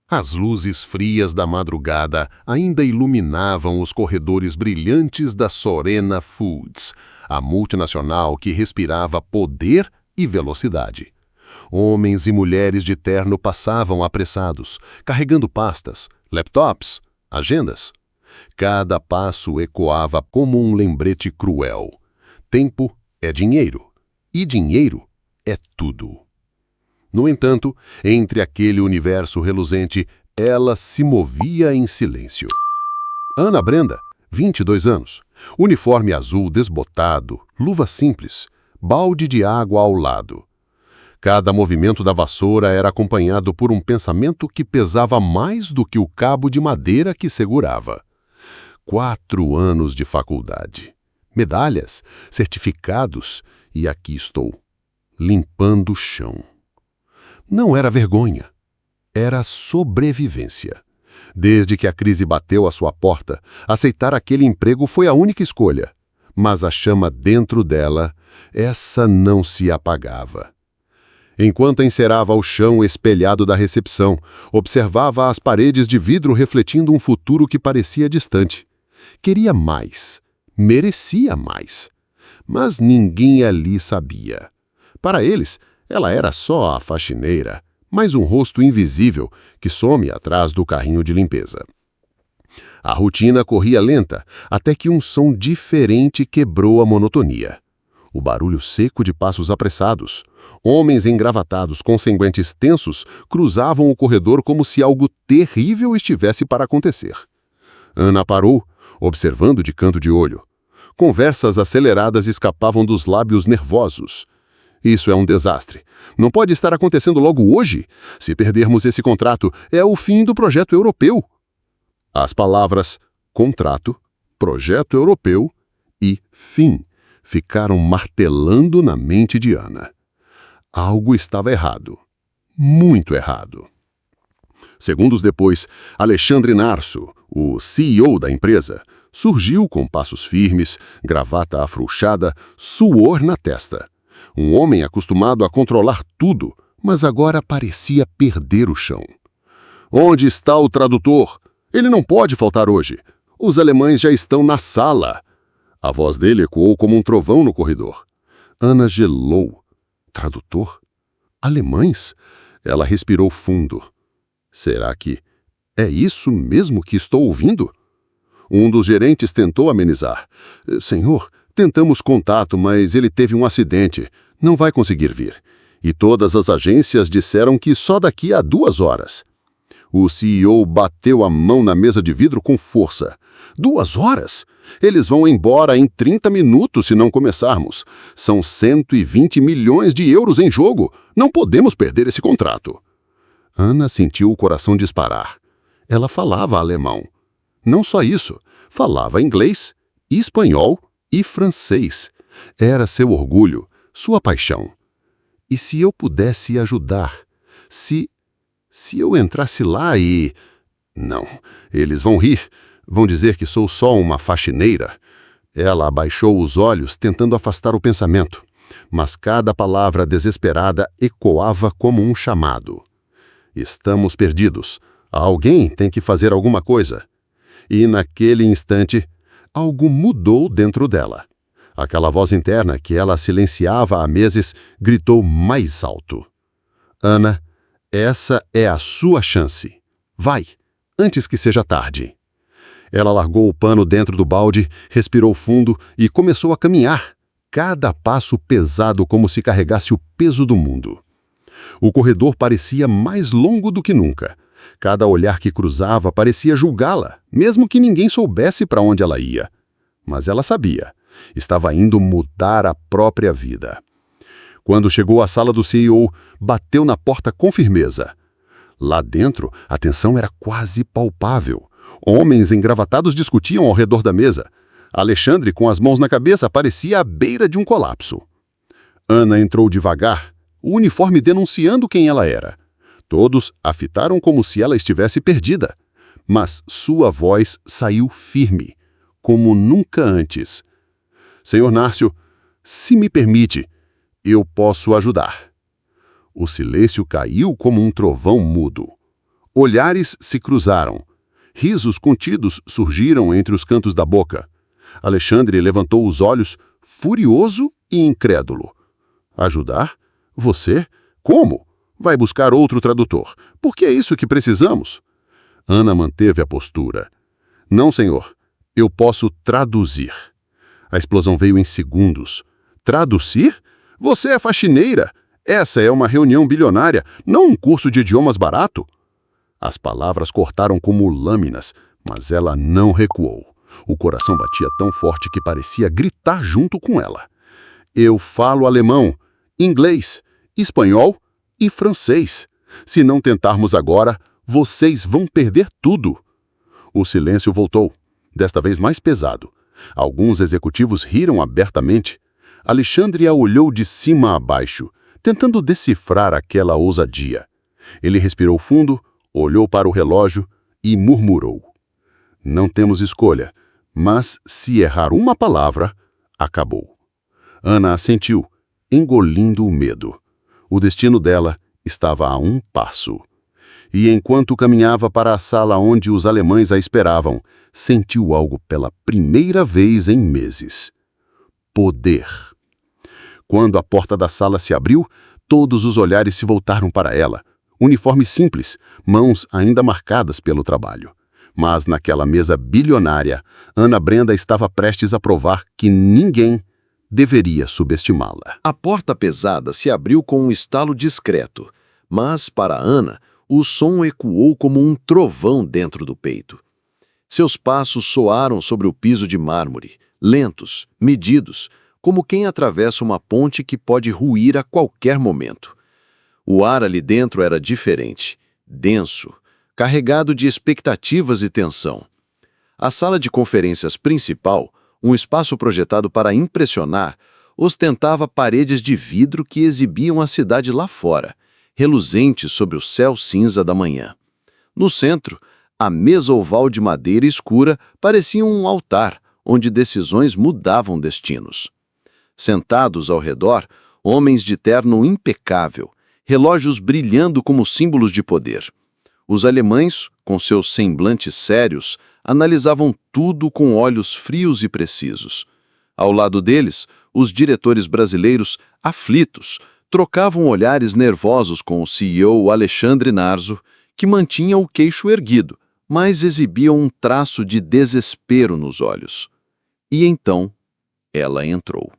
As luzes frias da madrugada ainda iluminavam os corredores brilhantes da Sorena Foods, a multinacional que respirava poder e velocidade. Homens e mulheres de terno passavam apressados, carregando pastas, laptops, agendas. Cada passo ecoava como um lembrete cruel. Tempo é dinheiro, e dinheiro é tudo. No entanto, entre aquele universo reluzente, ela se movia em silêncio. Ana Brenda, 22 anos, uniforme azul desbotado, luva simples, balde de água ao lado. Cada movimento da vassoura era acompanhado por um pensamento que pesava mais do que o cabo de madeira que segurava. 4 anos de faculdade, medalhas, certificados, e aqui estou, limpando o chão. Não era vergonha, era sobrevivência. Desde que a crise bateu à sua porta, aceitar aquele emprego foi a única escolha. Mas a chama dentro dela, essa não se apagava. Enquanto encerava o chão espelhado da recepção, observava as paredes de vidro refletindo um futuro que parecia distante. Queria mais, merecia mais. Mas ninguém ali sabia. Para eles, ela era só a faxineira, mais um rosto invisível que some atrás do carrinho de limpeza. A rotina corria lenta, até que um som diferente quebrou a monotonia. O barulho seco de passos apressados. Homens engravatados com semblantes tensos cruzavam o corredor como se algo terrível estivesse para acontecer. Ana parou, observando de canto de olho. Conversas aceleradas escapavam dos lábios nervosos. Isso é um desastre. Não pode estar acontecendo logo hoje. Se perdermos esse contrato, é o fim do projeto europeu. As palavras contrato, projeto europeu e fim ficaram martelando na mente de Ana. Algo estava errado. Muito errado. Segundos depois, Alexandre Narso, o CEO da empresa, surgiu com passos firmes, gravata afrouxada, suor na testa. Um homem acostumado a controlar tudo, mas agora parecia perder o chão. Onde está o tradutor? Ele não pode faltar hoje. Os alemães já estão na sala. A voz dele ecoou como um trovão no corredor. Ana gelou. Tradutor? Alemães? Ela respirou fundo. Será que é isso mesmo que estou ouvindo? Um dos gerentes tentou amenizar. Senhor, tentamos contato, mas ele teve um acidente. Não vai conseguir vir. E todas as agências disseram que só daqui a 2 horas. O CEO bateu a mão na mesa de vidro com força. 2 horas? Eles vão embora em 30 minutos se não começarmos. São 120 milhões de euros em jogo. Não podemos perder esse contrato. Ana sentiu o coração disparar. Ela falava alemão. Não só isso, falava inglês, espanhol e francês. Era seu orgulho, sua paixão. E se eu pudesse ajudar? Se eu entrasse lá e... Não, eles vão rir, vão dizer que sou só uma faxineira. Ela abaixou os olhos, tentando afastar o pensamento, mas cada palavra desesperada ecoava como um chamado. Estamos perdidos. Alguém tem que fazer alguma coisa. E naquele instante, algo mudou dentro dela. Aquela voz interna que ela silenciava há meses gritou mais alto. Ana, essa é a sua chance. Vai, antes que seja tarde. Ela largou o pano dentro do balde, respirou fundo e começou a caminhar, cada passo pesado como se carregasse o peso do mundo. O corredor parecia mais longo do que nunca. Cada olhar que cruzava parecia julgá-la, mesmo que ninguém soubesse para onde ela ia. Mas ela sabia. Estava indo mudar a própria vida. Quando chegou à sala do CEO, bateu na porta com firmeza. Lá dentro, a tensão era quase palpável. Homens engravatados discutiam ao redor da mesa. Alexandre, com as mãos na cabeça, parecia à beira de um colapso. Ana entrou devagar, o uniforme denunciando quem ela era. Todos a fitaram como se ela estivesse perdida. Mas sua voz saiu firme, como nunca antes. Senhor Nárcio, se me permite, eu posso ajudar. O silêncio caiu como um trovão mudo. Olhares se cruzaram. Risos contidos surgiram entre os cantos da boca. Alexandre levantou os olhos, furioso e incrédulo. Ajudar? Você? Como? Vai buscar outro tradutor. Porque é isso que precisamos. Ana manteve a postura. Não, senhor. Eu posso traduzir. A explosão veio em segundos. Traduzir? Você é faxineira. Essa é uma reunião bilionária, não um curso de idiomas barato. As palavras cortaram como lâminas, mas ela não recuou. O coração batia tão forte que parecia gritar junto com ela. Eu falo alemão, inglês, espanhol e francês. Se não tentarmos agora, vocês vão perder tudo. O silêncio voltou, desta vez mais pesado. Alguns executivos riram abertamente. Alexandre a olhou de cima a baixo, tentando decifrar aquela ousadia. Ele respirou fundo, olhou para o relógio e murmurou. Não temos escolha, mas se errar uma palavra, acabou. Ana assentiu, engolindo o medo. O destino dela estava a um passo. E enquanto caminhava para a sala onde os alemães a esperavam, sentiu algo pela primeira vez em meses. Poder. Quando a porta da sala se abriu, todos os olhares se voltaram para ela. Uniforme simples, mãos ainda marcadas pelo trabalho. Mas naquela mesa bilionária, Ana Brenda estava prestes a provar que ninguém deveria subestimá-la. A porta pesada se abriu com um estalo discreto, mas, para Ana, o som ecoou como um trovão dentro do peito. Seus passos soaram sobre o piso de mármore, lentos, medidos, como quem atravessa uma ponte que pode ruir a qualquer momento. O ar ali dentro era diferente, denso, carregado de expectativas e tensão. A sala de conferências principal, um espaço projetado para impressionar, ostentava paredes de vidro que exibiam a cidade lá fora, reluzente sobre o céu cinza da manhã. No centro, a mesa oval de madeira escura parecia um altar, onde decisões mudavam destinos. Sentados ao redor, homens de terno impecável, relógios brilhando como símbolos de poder. Os alemães, com seus semblantes sérios, analisavam tudo com olhos frios e precisos. Ao lado deles, os diretores brasileiros, aflitos, trocavam olhares nervosos com o CEO Alexandre Narzo, que mantinha o queixo erguido, mas exibia um traço de desespero nos olhos. E então, ela entrou.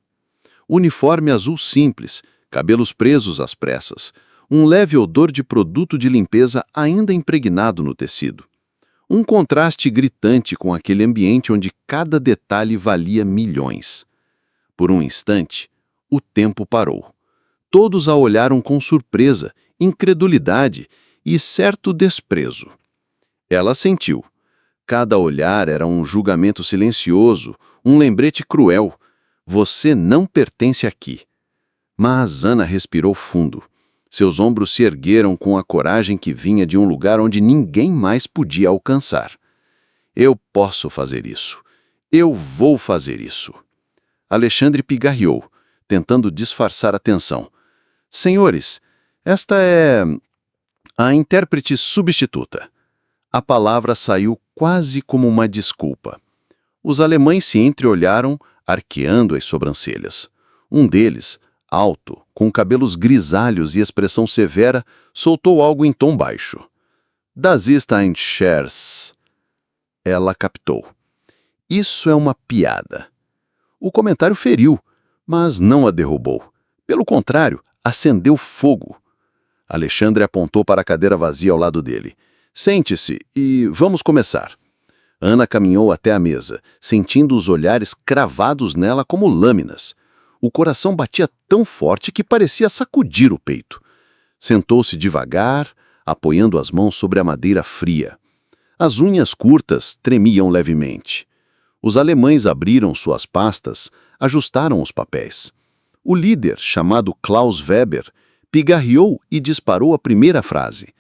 Uniforme azul simples, cabelos presos às pressas, um leve odor de produto de limpeza ainda impregnado no tecido. Um contraste gritante com aquele ambiente onde cada detalhe valia milhões. Por um instante, o tempo parou. Todos a olharam com surpresa, incredulidade e certo desprezo. Ela sentiu. Cada olhar era um julgamento silencioso, um lembrete cruel. Você não pertence aqui. Mas Ana respirou fundo. Seus ombros se ergueram com a coragem que vinha de um lugar onde ninguém mais podia alcançar. Eu posso fazer isso. Eu vou fazer isso. Alexandre pigarreou, tentando disfarçar a tensão. Senhores, esta é a intérprete substituta. A palavra saiu quase como uma desculpa. Os alemães se entreolharam, arqueando as sobrancelhas. Um deles, alto, com cabelos grisalhos e expressão severa, soltou algo em tom baixo. Das ist ein Scherz. Ela captou. Isso é uma piada. O comentário feriu, mas não a derrubou. Pelo contrário, acendeu fogo. Alexandre apontou para a cadeira vazia ao lado dele. Sente-se e vamos começar. Ana caminhou até a mesa, sentindo os olhares cravados nela como lâminas. O coração batia tão forte que parecia sacudir o peito. Sentou-se devagar, apoiando as mãos sobre a madeira fria. As unhas curtas tremiam levemente. Os alemães abriram suas pastas, ajustaram os papéis. O líder, chamado Klaus Weber, pigarreou e disparou a primeira frase.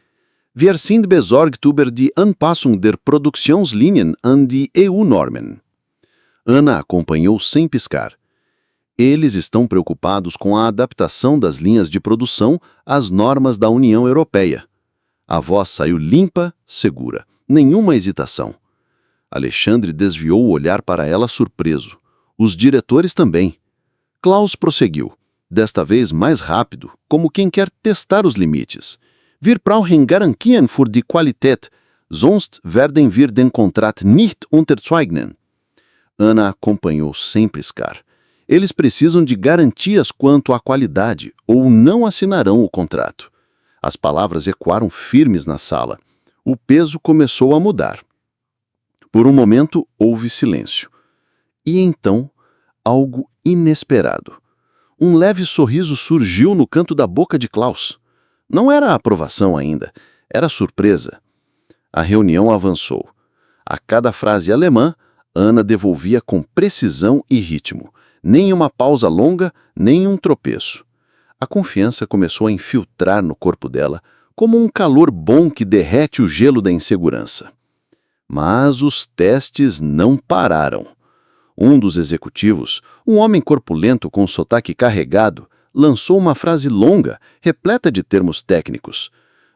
Wir sind besorgt über die Anpassung der Produktionslinien an die EU-Normen. Ana acompanhou sem piscar. Eles estão preocupados com a adaptação das linhas de produção às normas da União Europeia. A voz saiu limpa, segura. Nenhuma hesitação. Alexandre desviou o olhar para ela surpreso. Os diretores também. Klaus prosseguiu, desta vez mais rápido, como quem quer testar os limites. Wir brauchen Garantien für die Qualität, sonst werden wir den Contrat nicht unterzeichnen. Ana acompanhou sem piscar. Eles precisam de garantias quanto à qualidade, ou não assinarão o contrato. As palavras ecoaram firmes na sala. O peso começou a mudar. Por um momento, houve silêncio. E então, algo inesperado. Um leve sorriso surgiu no canto da boca de Klaus. Não era aprovação ainda, era surpresa. A reunião avançou. A cada frase alemã, Ana devolvia com precisão e ritmo. Nem uma pausa longa, nem um tropeço. A confiança começou a infiltrar no corpo dela, como um calor bom que derrete o gelo da insegurança. Mas os testes não pararam. Um dos executivos, um homem corpulento com sotaque carregado, lançou uma frase longa, repleta de termos técnicos.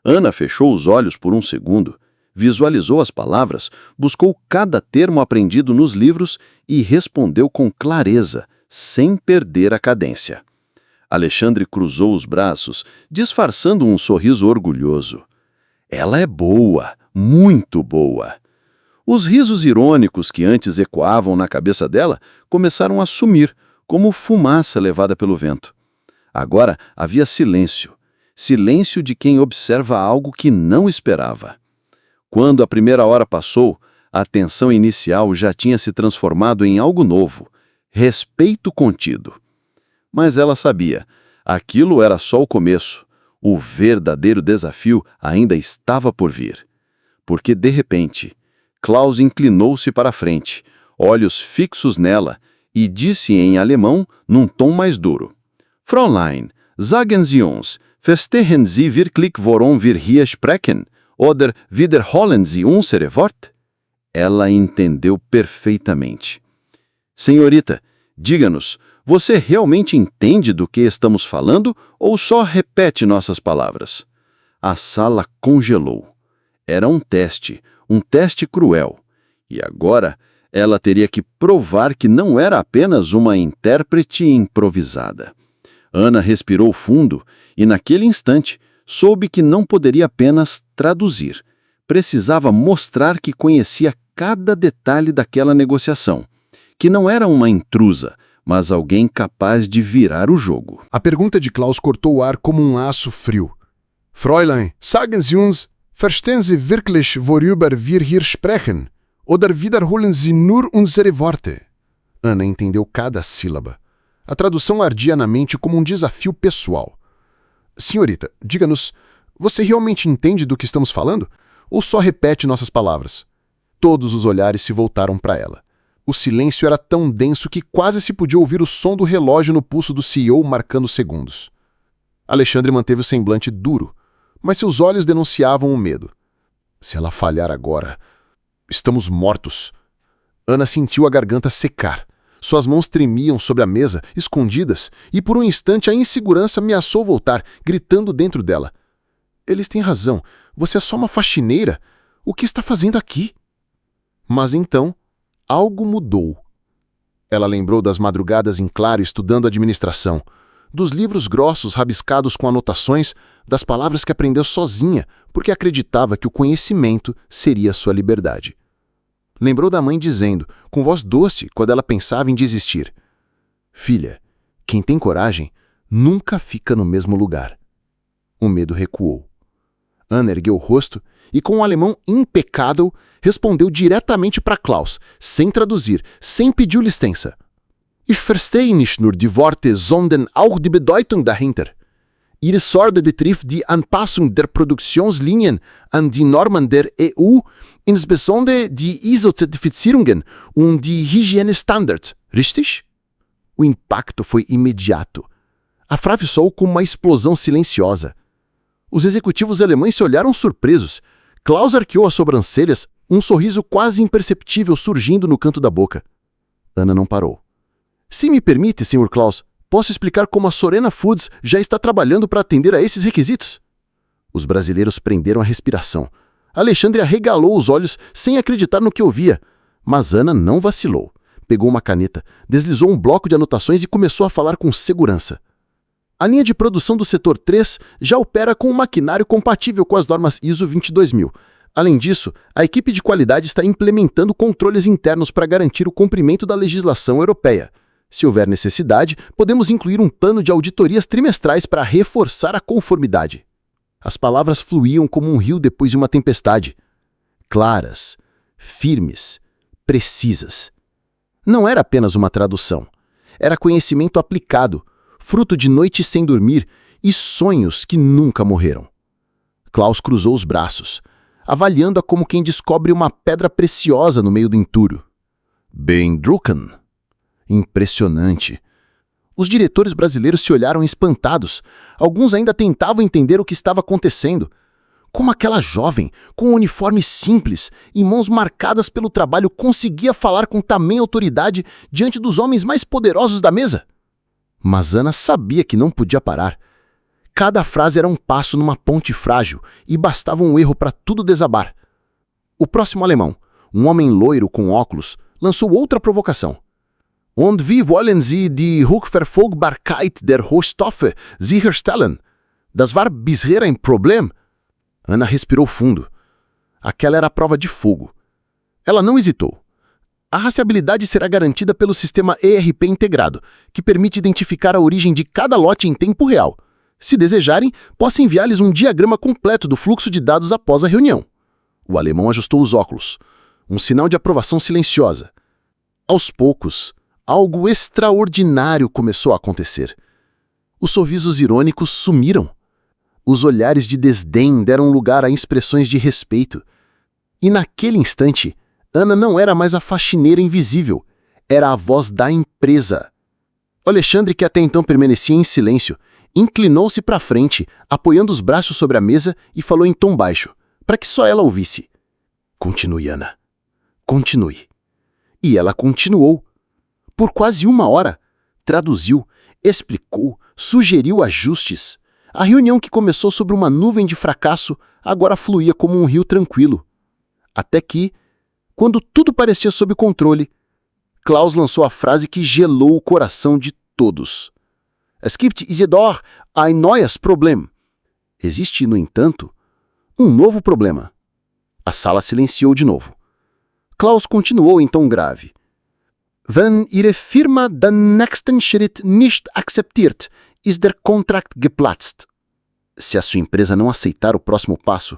Ana fechou os olhos por um segundo, visualizou as palavras, buscou cada termo aprendido nos livros e respondeu com clareza, sem perder a cadência. Alexandre cruzou os braços, disfarçando um sorriso orgulhoso. Ela é boa, muito boa. Os risos irônicos que antes ecoavam na cabeça dela começaram a sumir, como fumaça levada pelo vento. Agora havia silêncio. Silêncio de quem observa algo que não esperava. Quando a primeira hora passou, a tensão inicial já tinha se transformado em algo novo, respeito contido. Mas ela sabia, aquilo era só o começo. O verdadeiro desafio ainda estava por vir. Porque, de repente, Klaus inclinou-se para a frente, olhos fixos nela, e disse em alemão, num tom mais duro: Fräulein, sagen Sie uns, verstehen Sie wirklich, worum wir hier sprechen? Oder wiederholen Sie unsere Wort? Ela entendeu perfeitamente. Senhorita, diga-nos, você realmente entende do que estamos falando ou só repete nossas palavras? A sala congelou. Era um teste cruel. E agora ela teria que provar que não era apenas uma intérprete improvisada. Ana respirou fundo e, naquele instante, soube que não poderia apenas traduzir. Precisava mostrar que conhecia cada detalhe daquela negociação, que não era uma intrusa, mas alguém capaz de virar o jogo. A pergunta de Klaus cortou o ar como um aço frio. Fräulein, sagen Sie uns, verstehen Sie wirklich, worüber wir hier sprechen? Oder wiederholen Sie nur unsere Worte? Ana entendeu cada sílaba. A tradução ardia na mente como um desafio pessoal. Senhorita, diga-nos, você realmente entende do que estamos falando? Ou só repete nossas palavras? Todos os olhares se voltaram para ela. O silêncio era tão denso que quase se podia ouvir o som do relógio no pulso do CEO marcando segundos. Alexandre manteve o semblante duro, mas seus olhos denunciavam o medo. Se ela falhar agora, estamos mortos. Ana sentiu a garganta secar. Suas mãos tremiam sobre a mesa, escondidas, e por um instante a insegurança ameaçou voltar, gritando dentro dela. Eles têm razão. Você é só uma faxineira. O que está fazendo aqui? Mas então, algo mudou. Ela lembrou das madrugadas em claro estudando administração, dos livros grossos rabiscados com anotações, das palavras que aprendeu sozinha, porque acreditava que o conhecimento seria sua liberdade. Lembrou da mãe dizendo, com voz doce, quando ela pensava em desistir: Filha, quem tem coragem nunca fica no mesmo lugar. O medo recuou. Ana ergueu o rosto e, com um alemão impecável, respondeu diretamente para Klaus, sem traduzir, sem pedir licença. Ich verstehe nicht nur die Worte, sondern auch die Bedeutung dahinter. Ihre Sorge betrifft die Anpassung der Produktionslinien an die Normen der EU, insbesondere die ISO-Zertifizierungen und die Hygienestandards, richtig? O impacto foi imediato. A frase soou como uma explosão silenciosa. Os executivos alemães se olharam surpresos. Klaus arqueou as sobrancelhas, um sorriso quase imperceptível surgindo no canto da boca. Ana não parou. Se me permite, Sr. Klaus, posso explicar como a Sorena Foods já está trabalhando para atender a esses requisitos? Os brasileiros prenderam a respiração. Alexandre arregalou os olhos sem acreditar no que ouvia. Mas Ana não vacilou. Pegou uma caneta, deslizou um bloco de anotações e começou a falar com segurança. A linha de produção do setor 3 já opera com um maquinário compatível com as normas ISO 22000. Além disso, a equipe de qualidade está implementando controles internos para garantir o cumprimento da legislação europeia. Se houver necessidade, podemos incluir um plano de auditorias trimestrais para reforçar a conformidade. As palavras fluíam como um rio depois de uma tempestade. Claras, firmes, precisas. Não era apenas uma tradução. Era conhecimento aplicado, fruto de noites sem dormir e sonhos que nunca morreram. Klaus cruzou os braços, avaliando-a como quem descobre uma pedra preciosa no meio do entulho. Beeindruckend. Impressionante. Os diretores brasileiros se olharam espantados. Alguns ainda tentavam entender o que estava acontecendo. Como aquela jovem, com um uniforme simples e mãos marcadas pelo trabalho, conseguia falar com tamanha autoridade diante dos homens mais poderosos da mesa? Mas Ana sabia que não podia parar. Cada frase era um passo numa ponte frágil e bastava um erro para tudo desabar. O próximo alemão, um homem loiro com óculos, lançou outra provocação. Und wie wollen Sie die Hochverfolgbarkeit der Rohstoffe sicherstellen? Das war bisher ein Problem. Ana respirou fundo. Aquela era a prova de fogo. Ela não hesitou. A rastreabilidade será garantida pelo sistema ERP integrado, que permite identificar a origem de cada lote em tempo real. Se desejarem, posso enviar-lhes um diagrama completo do fluxo de dados após a reunião. O alemão ajustou os óculos. Um sinal de aprovação silenciosa. Aos poucos, algo extraordinário começou a acontecer. Os sorrisos irônicos sumiram. Os olhares de desdém deram lugar a expressões de respeito. E naquele instante, Ana não era mais a faxineira invisível, era a voz da empresa. Alexandre, que até então permanecia em silêncio, inclinou-se para frente, apoiando os braços sobre a mesa e falou em tom baixo, para que só ela ouvisse. Continue, Ana. Continue. E ela continuou. Por quase 1 hora, traduziu, explicou, sugeriu ajustes. A reunião, que começou sobre uma nuvem de fracasso, agora fluía como um rio tranquilo. Até que, quando tudo parecia sob controle, Klaus lançou a frase que gelou o coração de todos. Es gibt jedoch ein neues Problem. Existe, no entanto, um novo problema. A sala silenciou de novo. Klaus continuou em tom grave. Wenn Ihre Firma den nächsten Schritt nicht akzeptiert, ist der Contract geplatzt. Se a sua empresa não aceitar o próximo passo,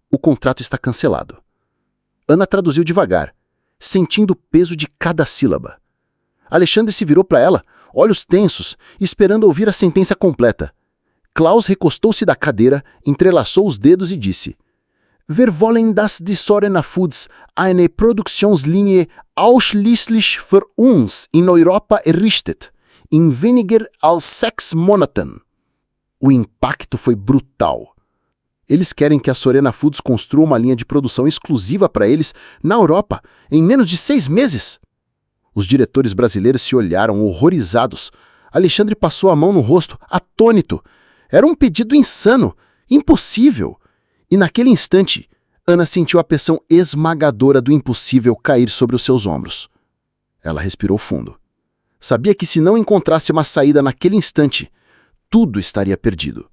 o contrato está cancelado. Ana traduziu devagar, sentindo o peso de cada sílaba. Alexandre se virou para ela, olhos tensos, esperando ouvir a sentença completa. Klaus recostou-se da cadeira, entrelaçou os dedos e disse: Wir wollen, dass die Sorena Foods eine Produktionslinie ausschließlich für uns in Europa errichtet, in weniger als 6 Monaten. O impacto foi brutal. Eles querem que a Sorena Foods construa uma linha de produção exclusiva para eles na Europa, em menos de 6 meses. Os diretores brasileiros se olharam horrorizados. Alexandre passou a mão no rosto, atônito. Era um pedido insano, impossível. E naquele instante, Ana sentiu a pressão esmagadora do impossível cair sobre os seus ombros. Ela respirou fundo. Sabia que se não encontrasse uma saída naquele instante, tudo estaria perdido.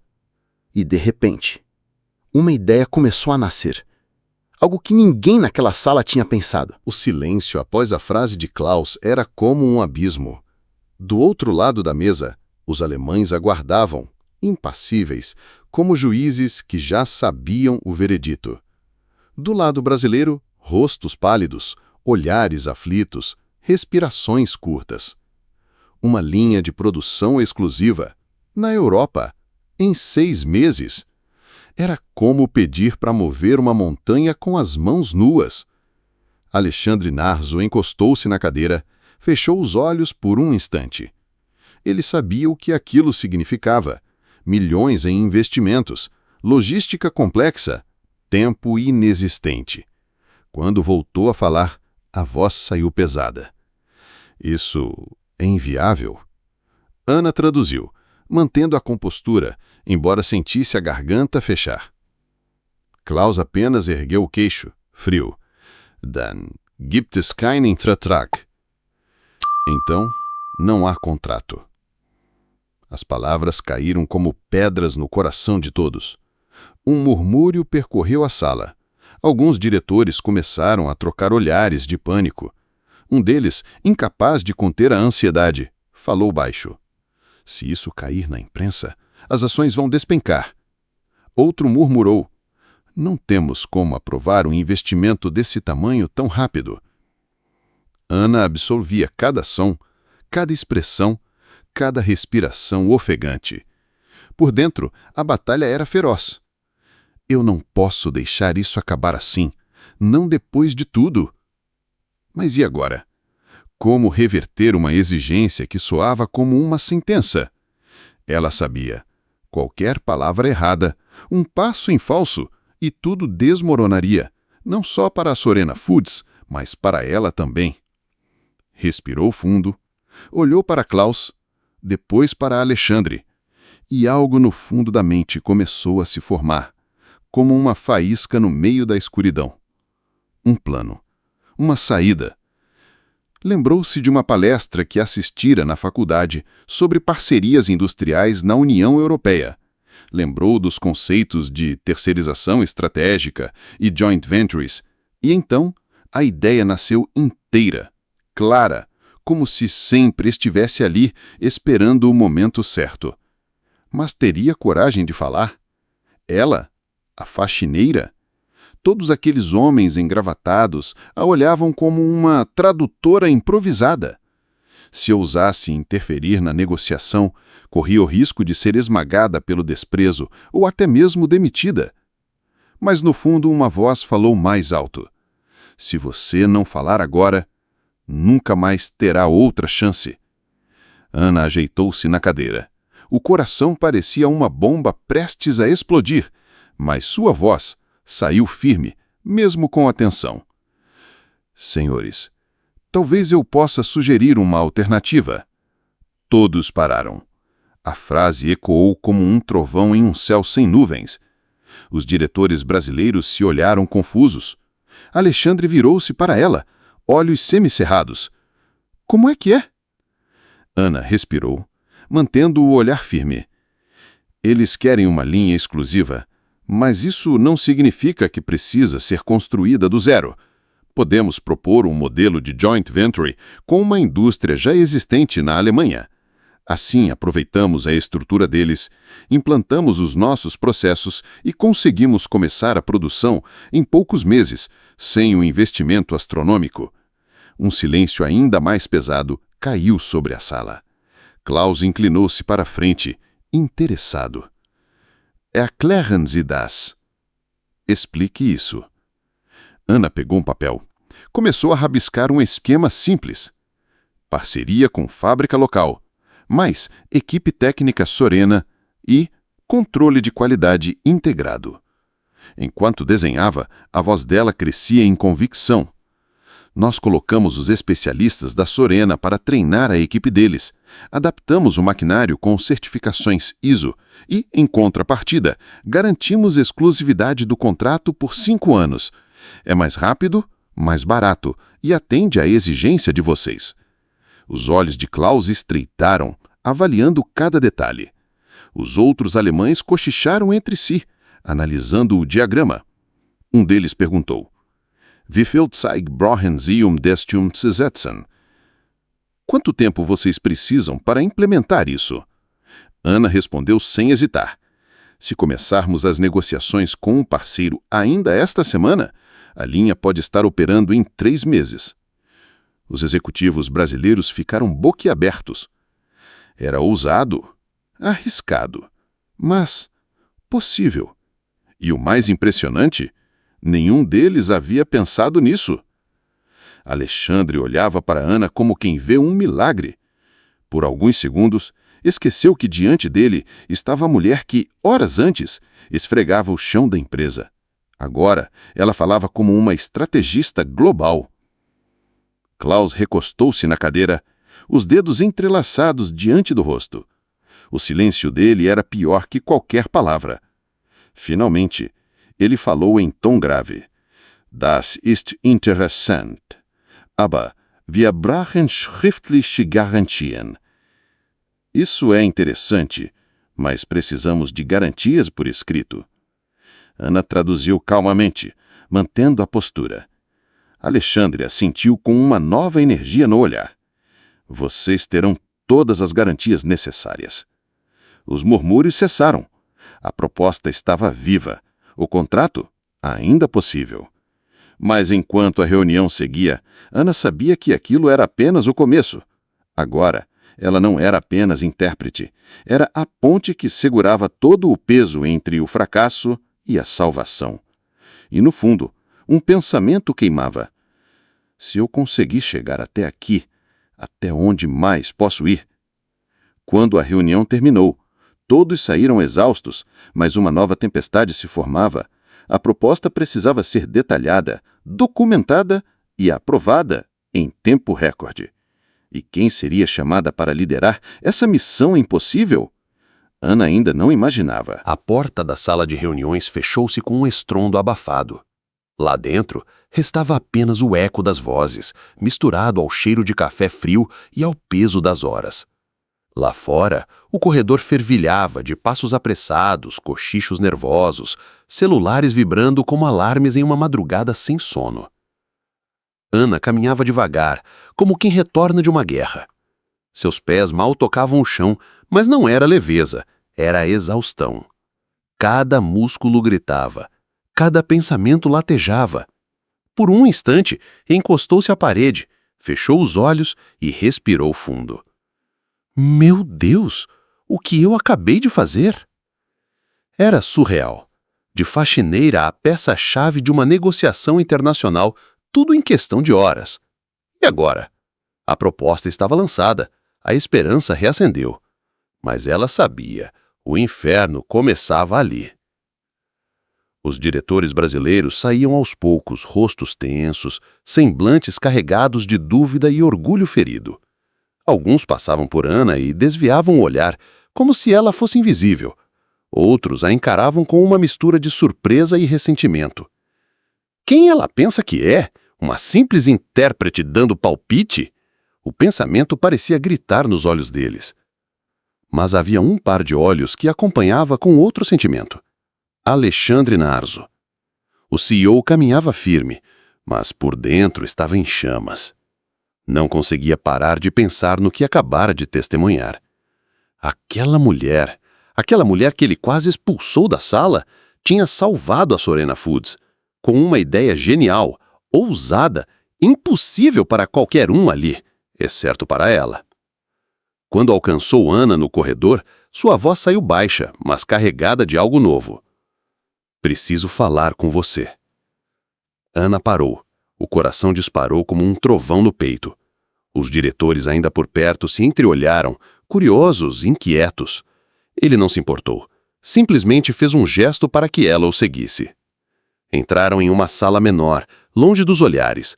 E de repente, uma ideia começou a nascer. Algo que ninguém naquela sala tinha pensado. O silêncio após a frase de Klaus era como um abismo. Do outro lado da mesa, os alemães aguardavam, impassíveis, como juízes que já sabiam o veredito. Do lado brasileiro, rostos pálidos, olhares aflitos, respirações curtas. Uma linha de produção exclusiva, na Europa, em 6 meses. Era como pedir para mover uma montanha com as mãos nuas. Alexandre Narzo encostou-se na cadeira, fechou os olhos por um instante. Ele sabia o que aquilo significava. Milhões em investimentos, logística complexa, tempo inexistente. Quando voltou a falar, a voz saiu pesada. Isso é inviável? Ana traduziu. mantendo a compostura, embora sentisse a garganta fechar. Klaus apenas ergueu o queixo, frio. Dann gibt es keinen Vertrag. Então, não há contrato. As palavras caíram como pedras no coração de todos. Um murmúrio percorreu a sala. Alguns diretores começaram a trocar olhares de pânico. Um deles, incapaz de conter a ansiedade, falou baixo. Se isso cair na imprensa, as ações vão despencar. Outro murmurou. Não temos como aprovar um investimento desse tamanho tão rápido. Ana absolvia cada som, cada expressão, cada respiração ofegante. Por dentro, a batalha era feroz. Eu não posso deixar isso acabar assim, não depois de tudo. Mas e agora? Como reverter uma exigência que soava como uma sentença? Ela sabia. Qualquer palavra errada, um passo em falso, e tudo desmoronaria, não só para a Sorena Foods, mas para ela também. Respirou fundo, olhou para Klaus, depois para Alexandre, e algo no fundo da mente começou a se formar, como uma faísca no meio da escuridão. Um plano, uma saída. Lembrou-se de uma palestra que assistira na faculdade sobre parcerias industriais na União Europeia. Lembrou dos conceitos de terceirização estratégica e joint ventures, e então a ideia nasceu inteira, clara, como se sempre estivesse ali esperando o momento certo. Mas teria coragem de falar? Ela, a faxineira? Todos aqueles homens engravatados a olhavam como uma tradutora improvisada. Se ousasse interferir na negociação, corria o risco de ser esmagada pelo desprezo ou até mesmo demitida. Mas no fundo uma voz falou mais alto. Se você não falar agora, nunca mais terá outra chance. Ana ajeitou-se na cadeira. O coração parecia uma bomba prestes a explodir, mas sua voz saiu firme, mesmo com a tensão. Senhores, talvez eu possa sugerir uma alternativa. Todos pararam. A frase ecoou como um trovão em um céu sem nuvens. Os diretores brasileiros se olharam confusos. Alexandre virou-se para ela, olhos semicerrados. Como é que é? Ana respirou, mantendo o olhar firme. Eles querem uma linha exclusiva, mas isso não significa que precisa ser construída do zero. Podemos propor um modelo de joint venture com uma indústria já existente na Alemanha. Assim, aproveitamos a estrutura deles, implantamos os nossos processos e conseguimos começar a produção em poucos meses, sem um investimento astronômico. Um silêncio ainda mais pesado caiu sobre a sala. Klaus inclinou-se para a frente, interessado. Erklären Sie das. Explique isso. Ana pegou um papel. Começou a rabiscar um esquema simples. Parceria com fábrica local, mais equipe técnica Sorena e controle de qualidade integrado. Enquanto desenhava, a voz dela crescia em convicção. Nós colocamos os especialistas da Sorena para treinar a equipe deles. Adaptamos o maquinário com certificações ISO e, em contrapartida, garantimos exclusividade do contrato por 5 anos. É mais rápido, mais barato e atende à exigência de vocês. Os olhos de Klaus estreitaram, avaliando cada detalhe. Os outros alemães cochicharam entre si, analisando o diagrama. Um deles perguntou: Wie viel Zeit brauchen Sie das zu setzen? Quanto tempo vocês precisam para implementar isso? Ana respondeu sem hesitar. Se começarmos as negociações com um parceiro ainda esta semana, a linha pode estar operando em 3 meses. Os executivos brasileiros ficaram boquiabertos. Era ousado, arriscado, mas possível. E o mais impressionante, nenhum deles havia pensado nisso. Alexandre olhava para Ana como quem vê um milagre. Por alguns segundos, esqueceu que diante dele estava a mulher que, horas antes, esfregava o chão da empresa. Agora, ela falava como uma estrategista global. Klaus recostou-se na cadeira, os dedos entrelaçados diante do rosto. O silêncio dele era pior que qualquer palavra. Finalmente, ele falou em tom grave. Das ist interessant. Aber wir brauchen schriftliche Garantien. Isso é interessante, mas precisamos de garantias por escrito. Ana traduziu calmamente, mantendo a postura. Alexandre a sentiu com uma nova energia no olhar. Vocês terão todas as garantias necessárias. Os murmúrios cessaram. A proposta estava viva. O contrato, ainda possível. Mas enquanto a reunião seguia, Ana sabia que aquilo era apenas o começo. Agora, ela não era apenas intérprete. Era a ponte que segurava todo o peso entre o fracasso e a salvação. E, no fundo, um pensamento queimava. Se eu conseguir chegar até aqui, até onde mais posso ir? Quando a reunião terminou, todos saíram exaustos, mas uma nova tempestade se formava. A proposta precisava ser detalhada, documentada e aprovada em tempo recorde. E quem seria chamada para liderar essa missão impossível? Ana ainda não imaginava. A porta da sala de reuniões fechou-se com um estrondo abafado. Lá dentro, restava apenas o eco das vozes, misturado ao cheiro de café frio e ao peso das horas. Lá fora, o corredor fervilhava de passos apressados, cochichos nervosos, celulares vibrando como alarmes em uma madrugada sem sono. Ana caminhava devagar, como quem retorna de uma guerra. Seus pés mal tocavam o chão, mas não era leveza, era exaustão. Cada músculo gritava, cada pensamento latejava. Por um instante, encostou-se à parede, fechou os olhos e respirou fundo. Meu Deus, o que eu acabei de fazer? Era surreal. De faxineira à peça-chave de uma negociação internacional, tudo em questão de horas. E agora? A proposta estava lançada, a esperança reacendeu. Mas ela sabia, o inferno começava ali. Os diretores brasileiros saíam aos poucos, rostos tensos, semblantes carregados de dúvida e orgulho ferido. Alguns passavam por Ana e desviavam o olhar, como se ela fosse invisível. Outros a encaravam com uma mistura de surpresa e ressentimento. Quem ela pensa que é? Uma simples intérprete dando palpite? O pensamento parecia gritar nos olhos deles. Mas havia um par de olhos que acompanhava com outro sentimento. Alexandre Narzo. O CEO caminhava firme, mas por dentro estava em chamas. Não conseguia parar de pensar no que acabara de testemunhar. Aquela mulher que ele quase expulsou da sala, tinha salvado a Sorena Foods, com uma ideia genial, ousada, impossível para qualquer um ali, exceto para ela. Quando alcançou Ana no corredor, sua voz saiu baixa, mas carregada de algo novo. Preciso falar com você. Ana parou. O coração disparou como um trovão no peito. Os diretores ainda por perto se entreolharam, curiosos, inquietos. Ele não se importou. Simplesmente fez um gesto para que ela o seguisse. Entraram em uma sala menor, longe dos olhares.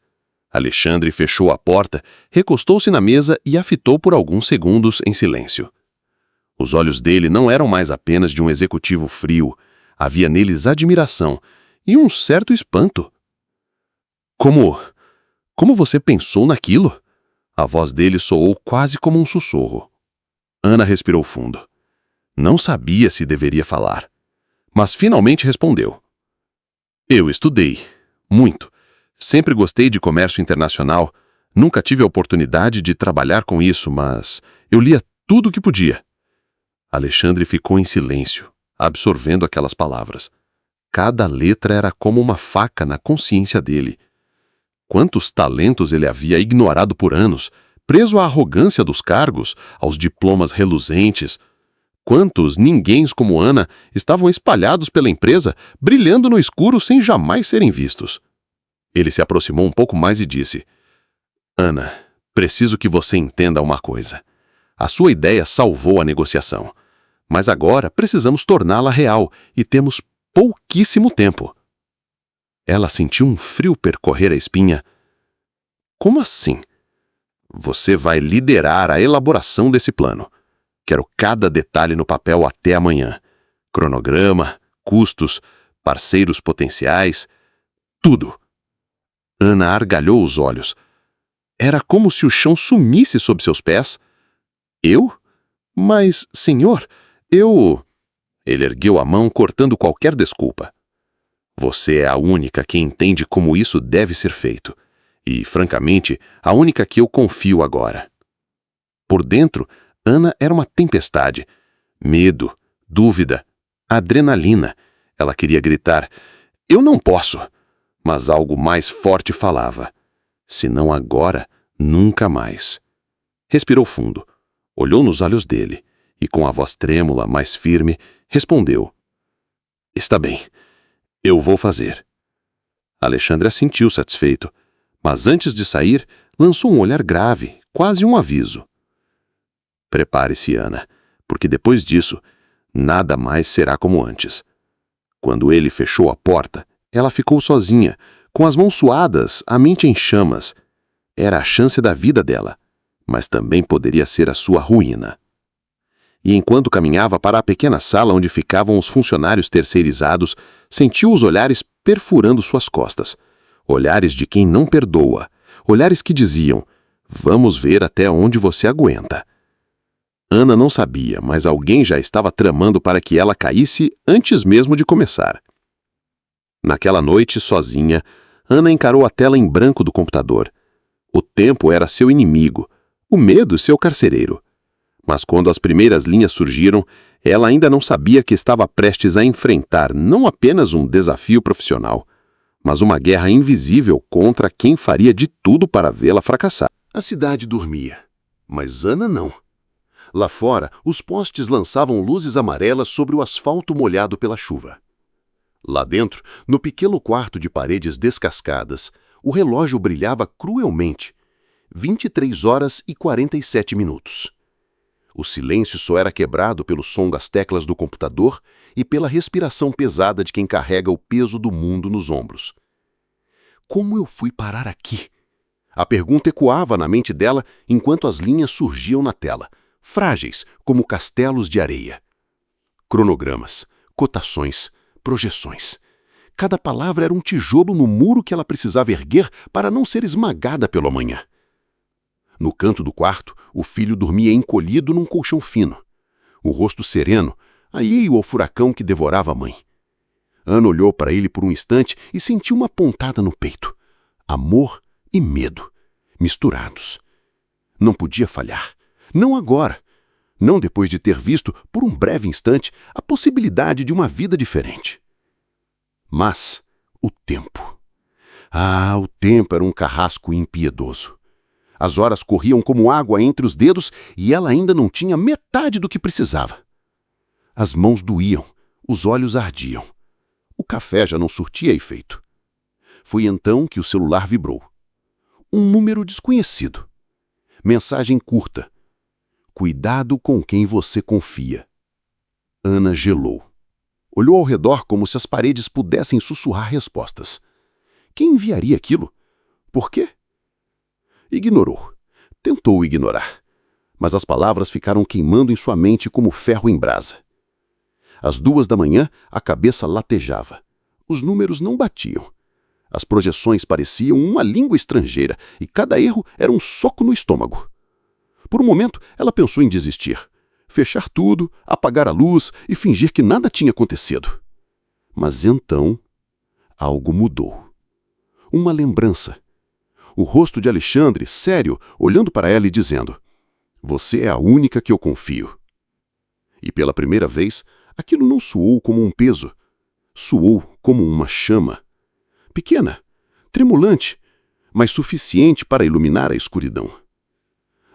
Alexandre fechou a porta, recostou-se na mesa e a fitou por alguns segundos em silêncio. Os olhos dele não eram mais apenas de um executivo frio. Havia neles admiração e um certo espanto. Como você pensou naquilo? A voz dele soou quase como um sussurro. Ana respirou fundo. Não sabia se deveria falar, mas finalmente respondeu. Eu estudei. Muito. Sempre gostei de comércio internacional. Nunca tive a oportunidade de trabalhar com isso, mas eu lia tudo o que podia. Alexandre ficou em silêncio, absorvendo aquelas palavras. Cada letra era como uma faca na consciência dele. Quantos talentos ele havia ignorado por anos, preso à arrogância dos cargos, aos diplomas reluzentes. Quantos ninguéms como Ana estavam espalhados pela empresa, brilhando no escuro sem jamais serem vistos. Ele se aproximou um pouco mais e disse: Ana, preciso que você entenda uma coisa. A sua ideia salvou a negociação. Mas agora precisamos torná-la real e temos pouquíssimo tempo. Ela sentiu um frio percorrer a espinha. Como assim? Você vai liderar a elaboração desse plano. Quero cada detalhe no papel até amanhã. Cronograma, custos, parceiros potenciais, tudo. Ana argalhou os olhos. Era como se o chão sumisse sob seus pés. Eu? Mas, senhor, eu... Ele ergueu a mão, cortando qualquer desculpa. Você é a única que entende como isso deve ser feito. E, francamente, a única que eu confio agora. Por dentro, Ana era uma tempestade. Medo, dúvida, adrenalina. Ela queria gritar, eu não posso. Mas algo mais forte falava. Se não agora, nunca mais. Respirou fundo, olhou nos olhos dele e, com a voz trêmula, mais firme, respondeu. Está bem, eu vou fazer. Alexandre assentiu satisfeito, mas antes de sair, lançou um olhar grave, quase um aviso. Prepare-se, Ana, porque depois disso, nada mais será como antes. Quando ele fechou a porta, ela ficou sozinha, com as mãos suadas, a mente em chamas. Era a chance da vida dela, mas também poderia ser a sua ruína. E enquanto caminhava para a pequena sala onde ficavam os funcionários terceirizados, sentiu os olhares perfurando suas costas. Olhares de quem não perdoa. Olhares que diziam, vamos ver até onde você aguenta. Ana não sabia, mas alguém já estava tramando para que ela caísse antes mesmo de começar. Naquela noite, sozinha, Ana encarou a tela em branco do computador. O tempo era seu inimigo, o medo seu carcereiro. Mas quando as primeiras linhas surgiram, ela ainda não sabia que estava prestes a enfrentar não apenas um desafio profissional, mas uma guerra invisível contra quem faria de tudo para vê-la fracassar. A cidade dormia, mas Ana não. Lá fora, os postes lançavam luzes amarelas sobre o asfalto molhado pela chuva. Lá dentro, no pequeno quarto de paredes descascadas, o relógio brilhava cruelmente. 23 horas e 47 minutos. O silêncio só era quebrado pelo som das teclas do computador e pela respiração pesada de quem carrega o peso do mundo nos ombros. Como eu fui parar aqui? A pergunta ecoava na mente dela enquanto as linhas surgiam na tela, frágeis como castelos de areia. Cronogramas, cotações, projeções. Cada palavra era um tijolo no muro que ela precisava erguer para não ser esmagada pelo amanhã. No canto do quarto, o filho dormia encolhido num colchão fino. O rosto sereno, alheio ao furacão que devorava a mãe. Ana olhou para ele por um instante e sentiu uma pontada no peito. Amor e medo, misturados. Não podia falhar. Não agora. Não depois de ter visto, por um breve instante, a possibilidade de uma vida diferente. Mas o tempo. Ah, o tempo era um carrasco impiedoso. As horas corriam como água entre os dedos e ela ainda não tinha metade do que precisava. As mãos doíam, os olhos ardiam. O café já não surtia efeito. Foi então que o celular vibrou. Um número desconhecido. Mensagem curta. Cuidado com quem você confia. Ana gelou. Olhou ao redor como se as paredes pudessem sussurrar respostas. Quem enviaria aquilo? Por quê? Ignorou. Tentou ignorar. Mas as palavras ficaram queimando em sua mente como ferro em brasa. Às 2 da manhã, a cabeça latejava. Os números não batiam. As projeções pareciam uma língua estrangeira e cada erro era um soco no estômago. Por um momento, ela pensou em desistir. Fechar tudo, apagar a luz e fingir que nada tinha acontecido. Mas então, algo mudou. Uma lembrança. O rosto de Alexandre, sério, olhando para ela e dizendo: você é a única que eu confio. E pela primeira vez, aquilo não soou como um peso. Soou como uma chama. Pequena, tremulante, mas suficiente para iluminar a escuridão.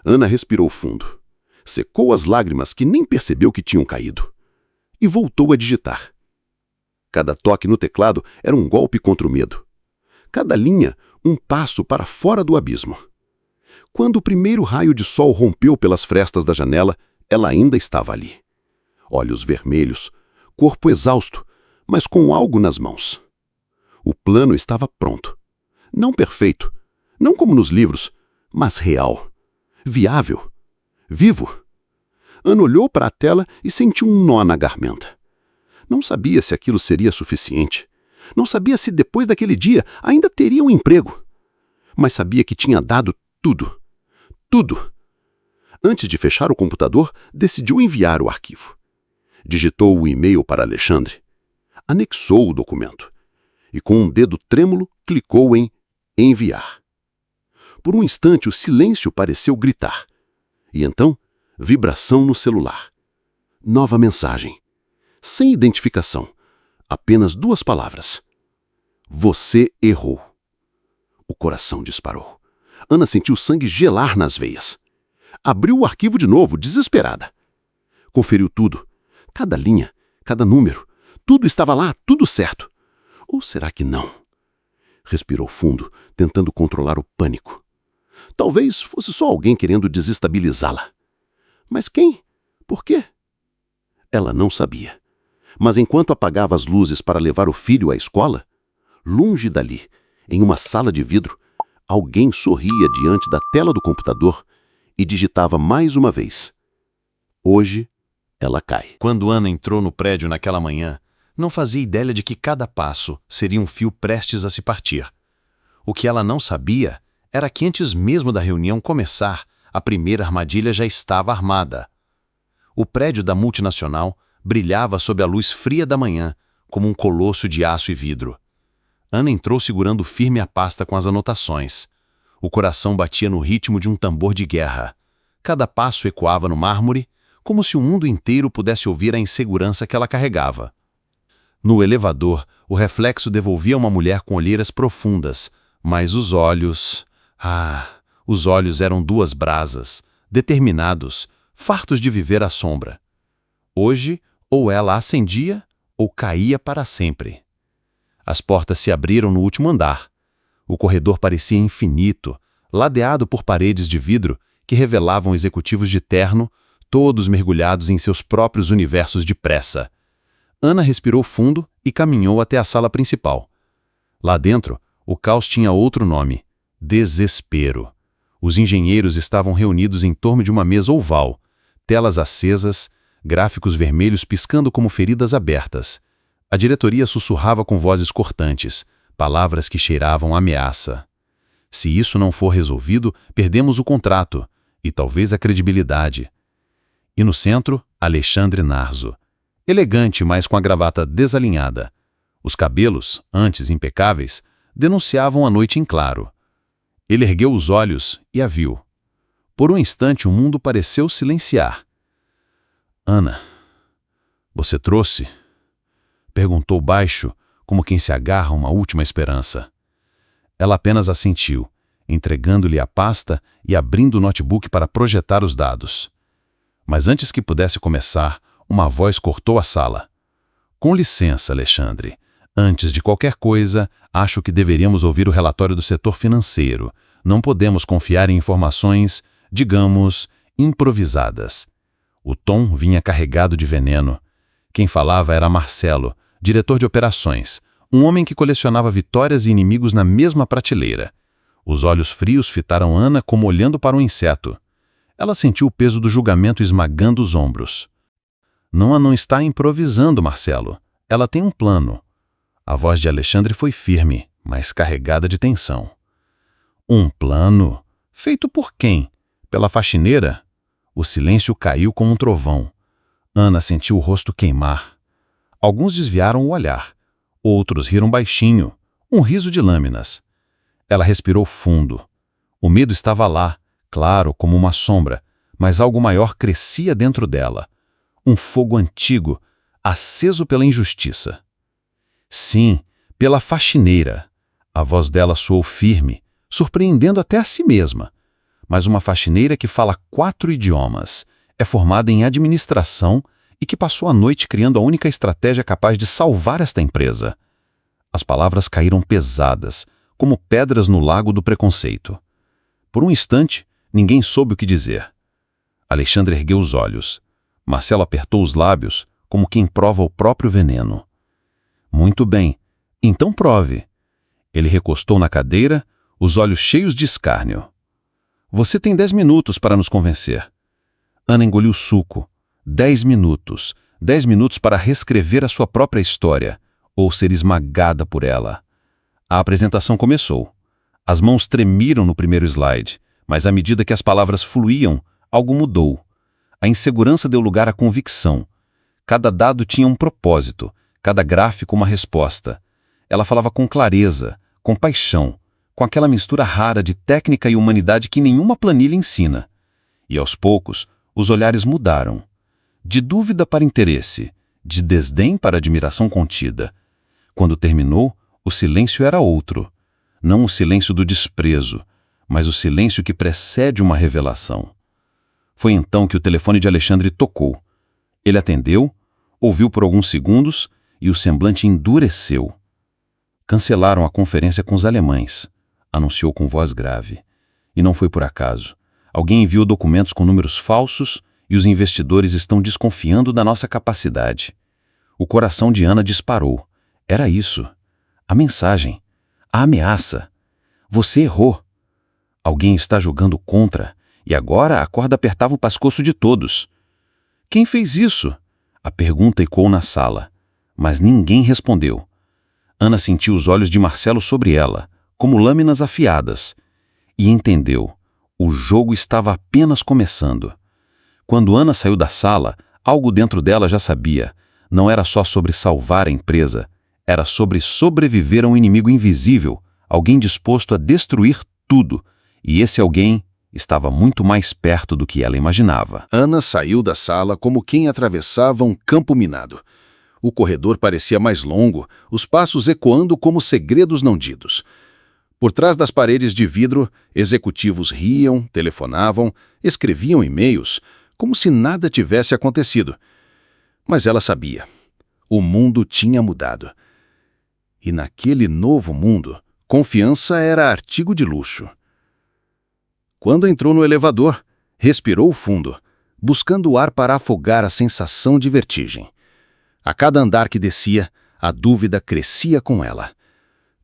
Ana respirou fundo. Secou as lágrimas que nem percebeu que tinham caído. E voltou a digitar. Cada toque no teclado era um golpe contra o medo. Cada linha, um passo para fora do abismo. Quando o primeiro raio de sol rompeu pelas frestas da janela, ela ainda estava ali. Olhos vermelhos, corpo exausto, mas com algo nas mãos. O plano estava pronto. Não perfeito, não como nos livros, mas real. Viável. Vivo. Ana olhou para a tela e sentiu um nó na garganta. Não sabia se aquilo seria suficiente. Não sabia se depois daquele dia ainda teria um emprego. Mas sabia que tinha dado tudo. Tudo. Antes de fechar o computador, decidiu enviar o arquivo. Digitou o e-mail para Alexandre. Anexou o documento. E com um dedo trêmulo, clicou em enviar. Por um instante, o silêncio pareceu gritar. E então, vibração no celular. Nova mensagem. Sem identificação. Apenas 2 palavras. Você errou. O coração disparou. Ana sentiu sangue gelar nas veias. Abriu o arquivo de novo, desesperada. Conferiu tudo. Cada linha, cada número. Tudo estava lá, tudo certo. Ou será que não? Respirou fundo, tentando controlar o pânico. Talvez fosse só alguém querendo desestabilizá-la. Mas quem? Por quê? Ela não sabia. Mas enquanto apagava as luzes para levar o filho à escola, longe dali, em uma sala de vidro, alguém sorria diante da tela do computador e digitava mais uma vez. Hoje, ela cai. Quando Ana entrou no prédio naquela manhã, não fazia ideia de que cada passo seria um fio prestes a se partir. O que ela não sabia era que antes mesmo da reunião começar, a primeira armadilha já estava armada. O prédio da multinacional brilhava sob a luz fria da manhã, como um colosso de aço e vidro. Ana entrou segurando firme a pasta com as anotações. O coração batia no ritmo de um tambor de guerra. Cada passo ecoava no mármore, como se o mundo inteiro pudesse ouvir a insegurança que ela carregava. No elevador, o reflexo devolvia uma mulher com olheiras profundas, mas os olhos... os olhos eram 2 brasas, determinados, fartos de viver à sombra. Hoje, ou ela acendia, ou caía para sempre. As portas se abriram no último andar. O corredor parecia infinito, ladeado por paredes de vidro que revelavam executivos de terno, todos mergulhados em seus próprios universos de pressa. Ana respirou fundo e caminhou até a sala principal. Lá dentro, o caos tinha outro nome: desespero. Os engenheiros estavam reunidos em torno de uma mesa oval, telas acesas, gráficos vermelhos piscando como feridas abertas. A diretoria sussurrava com vozes cortantes, palavras que cheiravam ameaça. Se isso não for resolvido, perdemos o contrato e talvez a credibilidade. E no centro, Alexandre Narzo. Elegante, mas com a gravata desalinhada. Os cabelos, antes impecáveis, denunciavam a noite em claro. Ele ergueu os olhos e a viu. Por um instante o mundo pareceu silenciar. Ana, você trouxe? Perguntou baixo, como quem se agarra a uma última esperança. Ela apenas assentiu, entregando-lhe a pasta e abrindo o notebook para projetar os dados. Mas antes que pudesse começar, uma voz cortou a sala. Com licença, Alexandre. Antes de qualquer coisa, acho que deveríamos ouvir o relatório do setor financeiro. Não podemos confiar em informações, digamos, improvisadas. O tom vinha carregado de veneno. Quem falava era Marcelo, diretor de operações, um homem que colecionava vitórias e inimigos na mesma prateleira. Os olhos frios fitaram Ana como olhando para um inseto. Ela sentiu o peso do julgamento esmagando os ombros. Não está improvisando, Marcelo. Ela tem um plano. A voz de Alexandre foi firme, mas carregada de tensão. Um plano? Feito por quem? Pela faxineira? O silêncio caiu como um trovão. Ana sentiu o rosto queimar. Alguns desviaram o olhar. Outros riram baixinho, um riso de lâminas. Ela respirou fundo. O medo estava lá, claro como uma sombra, mas algo maior crescia dentro dela. Um fogo antigo, aceso pela injustiça. Sim, pela faxineira. A voz dela soou firme, surpreendendo até a si mesma. Mas uma faxineira que fala 4 idiomas, é formada em administração e que passou a noite criando a única estratégia capaz de salvar esta empresa. As palavras caíram pesadas, como pedras no lago do preconceito. Por um instante, ninguém soube o que dizer. Alexandre ergueu os olhos. Marcelo apertou os lábios, como quem prova o próprio veneno. Muito bem, então prove. Ele recostou na cadeira, os olhos cheios de escárnio. Você tem 10 minutos para nos convencer. Ana engoliu suco. 10 minutos. 10 minutos para reescrever a sua própria história, ou ser esmagada por ela. A apresentação começou. As mãos tremiam no primeiro slide, mas à medida que as palavras fluíam, algo mudou. A insegurança deu lugar à convicção. Cada dado tinha um propósito, cada gráfico uma resposta. Ela falava com clareza, com paixão, com aquela mistura rara de técnica e humanidade que nenhuma planilha ensina. E aos poucos, os olhares mudaram. De dúvida para interesse, de desdém para admiração contida. Quando terminou, o silêncio era outro. Não o silêncio do desprezo, mas o silêncio que precede uma revelação. Foi então que o telefone de Alexandre tocou. Ele atendeu, ouviu por alguns segundos e o semblante endureceu. Cancelaram a conferência com os alemães, anunciou com voz grave. E não foi por acaso. Alguém enviou documentos com números falsos e os investidores estão desconfiando da nossa capacidade. O coração de Ana disparou. Era isso. A mensagem. A ameaça. Você errou. Alguém está jogando contra, e agora a corda apertava o pescoço de todos. Quem fez isso? A pergunta ecoou na sala, mas ninguém respondeu. Ana sentiu os olhos de Marcelo sobre ela, como lâminas afiadas, e entendeu. O jogo estava apenas começando. Quando Ana saiu da sala, algo dentro dela já sabia. Não era só sobre salvar a empresa, era sobre sobreviver a um inimigo invisível, alguém disposto a destruir tudo, e esse alguém estava muito mais perto do que ela imaginava. Ana saiu da sala como quem atravessava um campo minado. O corredor parecia mais longo, os passos ecoando como segredos não ditos. Por trás das paredes de vidro, executivos riam, telefonavam, escreviam e-mails, como se nada tivesse acontecido. Mas ela sabia. O mundo tinha mudado. E naquele novo mundo, confiança era artigo de luxo. Quando entrou no elevador, respirou fundo, buscando o ar para afogar a sensação de vertigem. A cada andar que descia, a dúvida crescia com ela.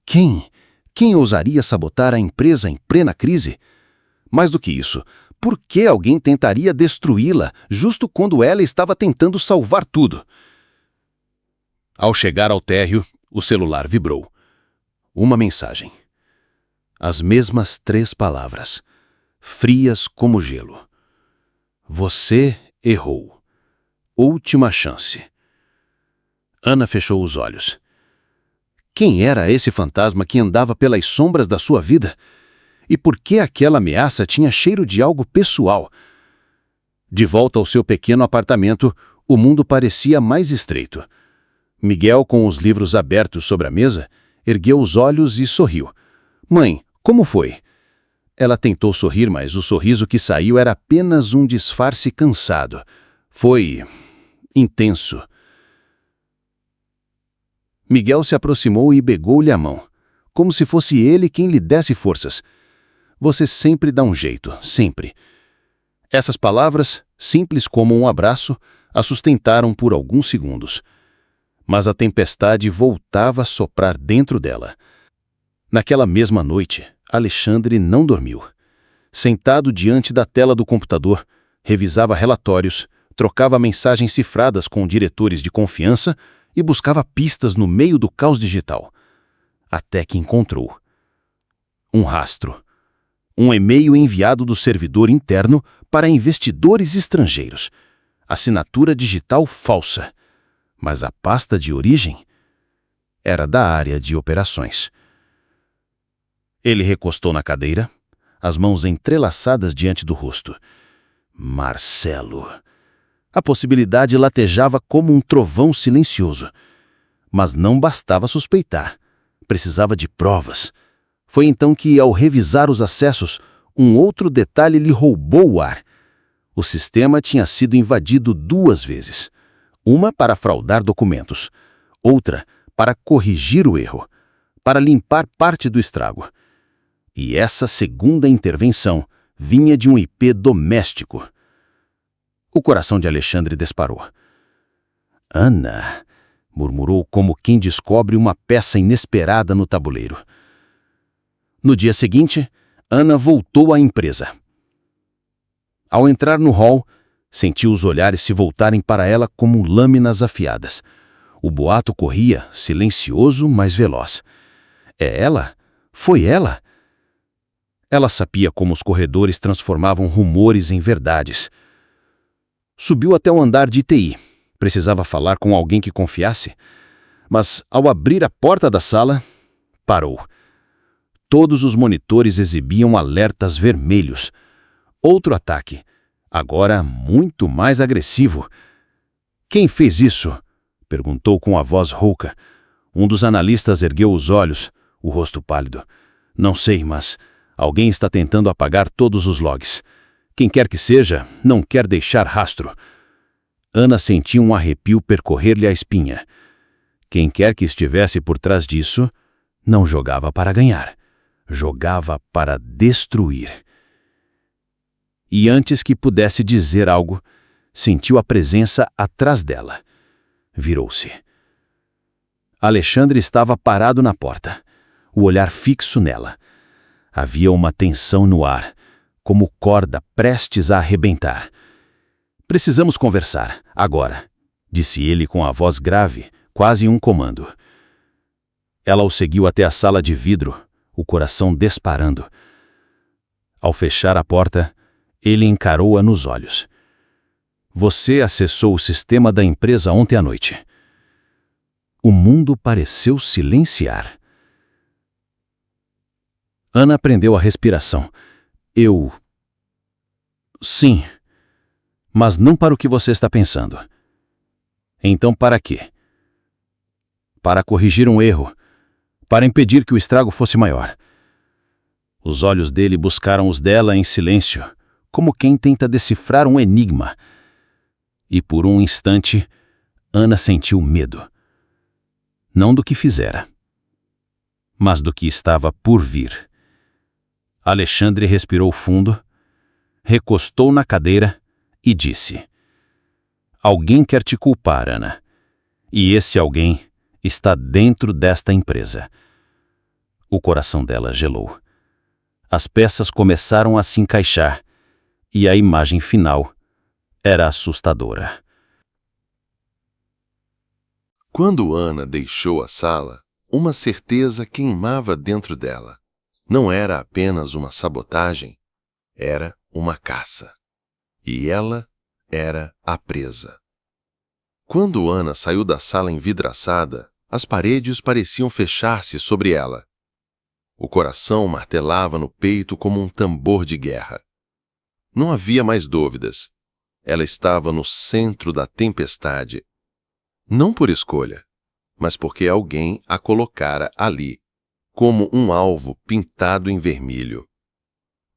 Quem ousaria sabotar a empresa em plena crise? Mais do que isso, por que alguém tentaria destruí-la justo quando ela estava tentando salvar tudo? Ao chegar ao térreo, o celular vibrou. Uma mensagem. As mesmas 3 palavras, frias como gelo. Você errou. Última chance. Ana fechou os olhos. Quem era esse fantasma que andava pelas sombras da sua vida? E por que aquela ameaça tinha cheiro de algo pessoal? De volta ao seu pequeno apartamento, o mundo parecia mais estreito. Miguel, com os livros abertos sobre a mesa, ergueu os olhos e sorriu. Mãe, como foi? Ela tentou sorrir, mas o sorriso que saiu era apenas um disfarce cansado. Foi intenso. Miguel se aproximou e pegou-lhe a mão, como se fosse ele quem lhe desse forças. Você sempre dá um jeito, sempre. Essas palavras, simples como um abraço, a sustentaram por alguns segundos. Mas a tempestade voltava a soprar dentro dela. Naquela mesma noite, Alexandre não dormiu. Sentado diante da tela do computador, revisava relatórios, trocava mensagens cifradas com diretores de confiança e buscava pistas no meio do caos digital. Até que encontrou um rastro. Um e-mail enviado do servidor interno para investidores estrangeiros. Assinatura digital falsa. Mas a pasta de origem era da área de operações. Ele recostou na cadeira, as mãos entrelaçadas diante do rosto. Marcelo. A possibilidade latejava como um trovão silencioso. Mas não bastava suspeitar. Precisava de provas. Foi então que, ao revisar os acessos, um outro detalhe lhe roubou o ar. O sistema tinha sido invadido 2 vezes. Uma para fraudar documentos, outra para corrigir o erro, para limpar parte do estrago. E essa segunda intervenção vinha de um IP doméstico. O coração de Alexandre disparou. Ana, murmurou como quem descobre uma peça inesperada no tabuleiro. No dia seguinte, Ana voltou à empresa. Ao entrar no hall, Sentiu os olhares se voltarem para ela como lâminas afiadas. O boato corria, silencioso, mas veloz. É ela? Foi ela? Ela sabia como os corredores transformavam rumores em verdades. Subiu até o andar de TI. Precisava falar com alguém que confiasse. Mas, ao abrir a porta da sala, parou. Todos os monitores exibiam alertas vermelhos. Outro ataque, agora muito mais agressivo. Quem fez isso? Perguntou com a voz rouca. Um dos analistas ergueu os olhos, o rosto pálido. Não sei, mas alguém está tentando apagar todos os logs. Quem quer que seja, não quer deixar rastro. Ana sentiu um arrepio percorrer-lhe a espinha. Quem quer que estivesse por trás disso, não jogava para ganhar. Jogava para destruir. E antes que pudesse dizer algo, sentiu a presença atrás dela. Virou-se. Alexandre estava parado na porta, o olhar fixo nela. Havia uma tensão no ar, como corda prestes a arrebentar. Precisamos conversar, agora, disse ele com a voz grave, quase um comando. Ela o seguiu até a sala de vidro, o coração disparando. Ao fechar a porta, ele encarou-a nos olhos. Você acessou o sistema da empresa ontem à noite. O mundo pareceu silenciar. Ana prendeu a respiração. Sim, mas não para o que você está pensando. Então para quê? Para corrigir um erro, para impedir que o estrago fosse maior. Os olhos dele buscaram os dela em silêncio, como quem tenta decifrar um enigma. E por um instante, Ana sentiu medo. Não do que fizera, mas do que estava por vir. Alexandre respirou fundo, recostou na cadeira e disse: Alguém quer te culpar, Ana. E esse alguém está dentro desta empresa. O coração dela gelou. As peças começaram a se encaixar, e a imagem final era assustadora. Quando Ana deixou a sala, uma certeza queimava dentro dela. Não era apenas uma sabotagem, era uma caça. E ela era a presa. Quando Ana saiu da sala envidraçada, as paredes pareciam fechar-se sobre ela. O coração martelava no peito como um tambor de guerra. Não havia mais dúvidas. Ela estava no centro da tempestade. Não por escolha, mas porque alguém a colocara ali, como um alvo pintado em vermelho.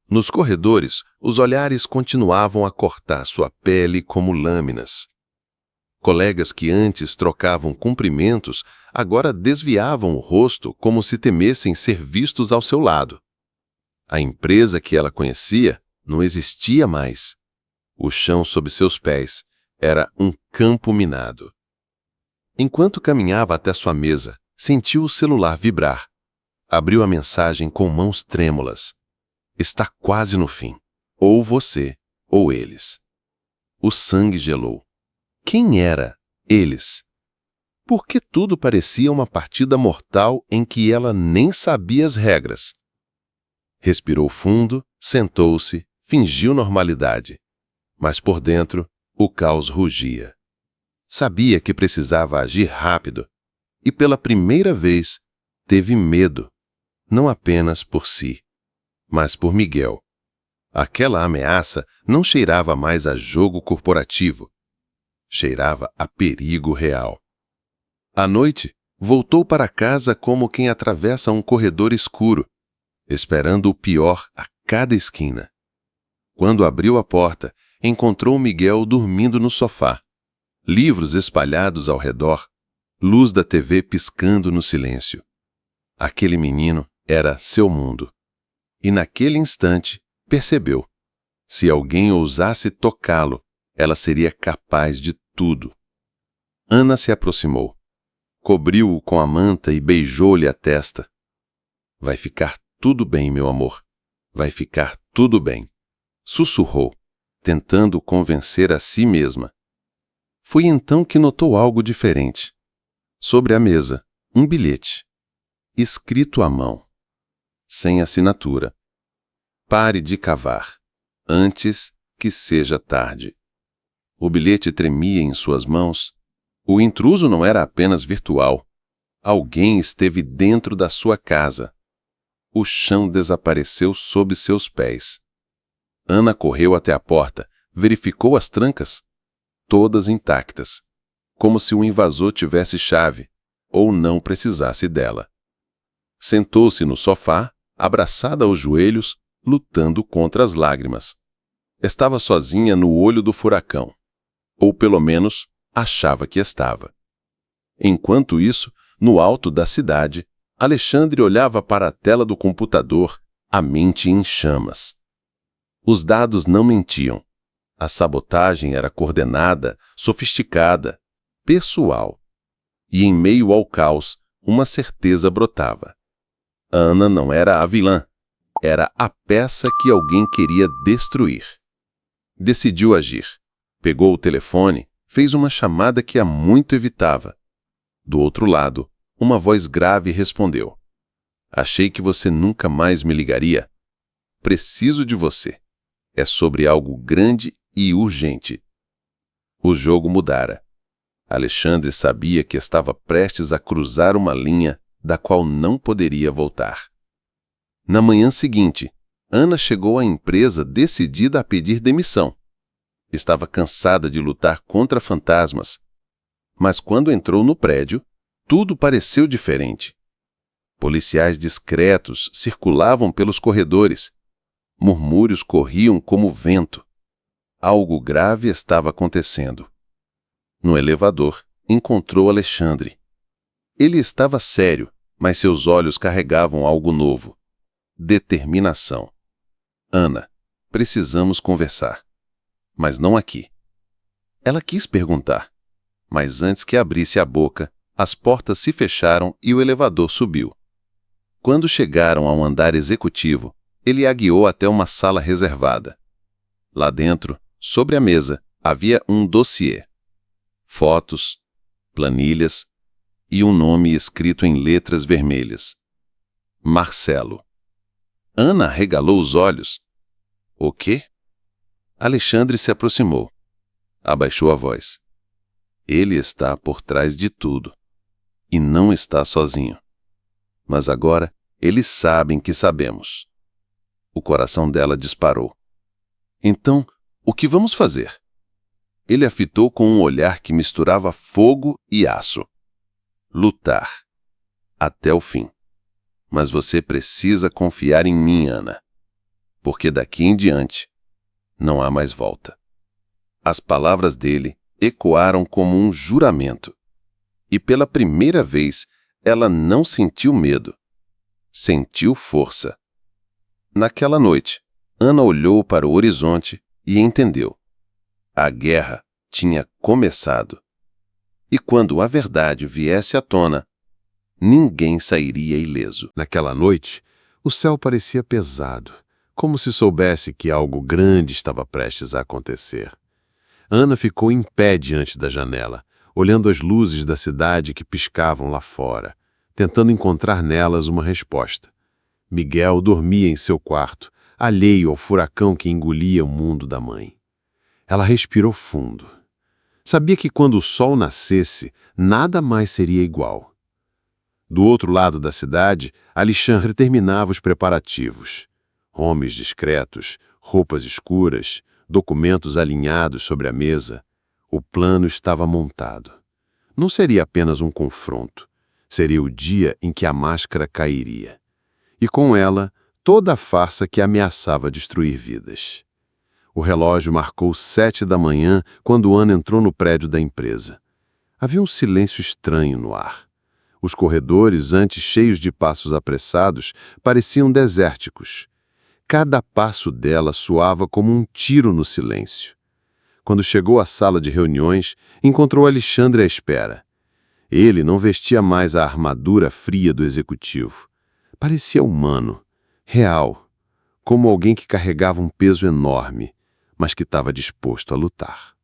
Nos corredores, os olhares continuavam a cortar sua pele como lâminas. Colegas que antes trocavam cumprimentos, agora desviavam o rosto como se temessem ser vistos ao seu lado. A empresa que ela conhecia não existia mais. O chão sob seus pés era um campo minado. Enquanto caminhava até sua mesa, sentiu o celular vibrar. Abriu a mensagem com mãos trêmulas. Está quase no fim. Ou você, ou eles. O sangue gelou. Quem era eles? Por que tudo parecia uma partida mortal em que ela nem sabia as regras? Respirou fundo, sentou-se, fingiu normalidade. Mas por dentro, o caos rugia. Sabia que precisava agir rápido. E pela primeira vez, teve medo. Não apenas por si, mas por Miguel. Aquela ameaça não cheirava mais a jogo corporativo. Cheirava a perigo real. À noite, voltou para casa como quem atravessa um corredor escuro, esperando o pior a cada esquina. Quando abriu a porta, encontrou Miguel dormindo no sofá. Livros espalhados ao redor, luz da TV piscando no silêncio. Aquele menino era seu mundo. E naquele instante, percebeu. Se alguém ousasse tocá-lo, ela seria capaz de tudo. Ana se aproximou. Cobriu-o com a manta e beijou-lhe a testa. Vai ficar tudo bem, meu amor. Vai ficar tudo bem. Sussurrou. tentando convencer a si mesma. Foi então que notou algo diferente. Sobre a mesa, um bilhete, escrito à mão, sem assinatura. Pare de cavar, antes que seja tarde. O bilhete tremia em suas mãos. O intruso não era apenas virtual. Alguém esteve dentro da sua casa. O chão desapareceu sob seus pés. Ana correu até a porta, verificou as trancas, todas intactas, como se o invasor tivesse chave ou não precisasse dela. Sentou-se no sofá, abraçada aos joelhos, lutando contra as lágrimas. Estava sozinha no olho do furacão, ou pelo menos achava que estava. Enquanto isso, no alto da cidade, Alexandre olhava para a tela do computador, a mente em chamas. Os dados não mentiam. A sabotagem era coordenada, sofisticada, pessoal. E em meio ao caos, uma certeza brotava. Ana não era a vilã. Era a peça que alguém queria destruir. Decidiu agir. Pegou o telefone, fez uma chamada que há muito evitava. Do outro lado, uma voz grave respondeu. Achei que você nunca mais me ligaria. Preciso de você. É sobre algo grande e urgente. O jogo mudara. Alexandre sabia que estava prestes a cruzar uma linha da qual não poderia voltar. Na manhã seguinte, Ana chegou à empresa decidida a pedir demissão. Estava cansada de lutar contra fantasmas. Mas quando entrou no prédio, tudo pareceu diferente. Policiais discretos circulavam pelos corredores. Murmúrios corriam como vento. Algo grave estava acontecendo. No elevador, encontrou Alexandre. Ele estava sério, mas seus olhos carregavam algo novo. Determinação. Ana, precisamos conversar. Mas não aqui. Ela quis perguntar, mas antes que abrisse a boca, as portas se fecharam e o elevador subiu. Quando chegaram ao andar executivo, ele a guiou até uma sala reservada. Lá dentro, sobre a mesa, havia um dossiê. Fotos, planilhas e um nome escrito em letras vermelhas. Marcelo. Ana arregalou os olhos. O quê? Alexandre se aproximou. Abaixou a voz. Ele está por trás de tudo. E não está sozinho. Mas agora, eles sabem que sabemos. O coração dela disparou. Então, o que vamos fazer? Ele a fitou com um olhar que misturava fogo e aço. Lutar. Até o fim. Mas você precisa confiar em mim, Ana. Porque daqui em diante, não há mais volta. As palavras dele ecoaram como um juramento. E pela primeira vez, ela não sentiu medo. Sentiu força. Naquela noite, Ana olhou para o horizonte e entendeu. A guerra tinha começado. E quando a verdade viesse à tona, ninguém sairia ileso. Naquela noite, o céu parecia pesado, como se soubesse que algo grande estava prestes a acontecer. Ana ficou em pé diante da janela, olhando as luzes da cidade que piscavam lá fora, tentando encontrar nelas uma resposta. Miguel dormia em seu quarto, alheio ao furacão que engolia o mundo da mãe. Ela respirou fundo. Sabia que quando o sol nascesse, nada mais seria igual. Do outro lado da cidade, Alexandre terminava os preparativos. Homens discretos, roupas escuras, documentos alinhados sobre a mesa. O plano estava montado. Não seria apenas um confronto. Seria o dia em que a máscara cairia. E com ela, toda a farsa que ameaçava destruir vidas. O relógio marcou 7 da manhã quando Ana entrou no prédio da empresa. Havia um silêncio estranho no ar. Os corredores, antes cheios de passos apressados, pareciam desérticos. Cada passo dela soava como um tiro no silêncio. Quando chegou à sala de reuniões, encontrou Alexandre à espera. Ele não vestia mais a armadura fria do executivo. Parecia humano, real, como alguém que carregava um peso enorme, mas que estava disposto a lutar.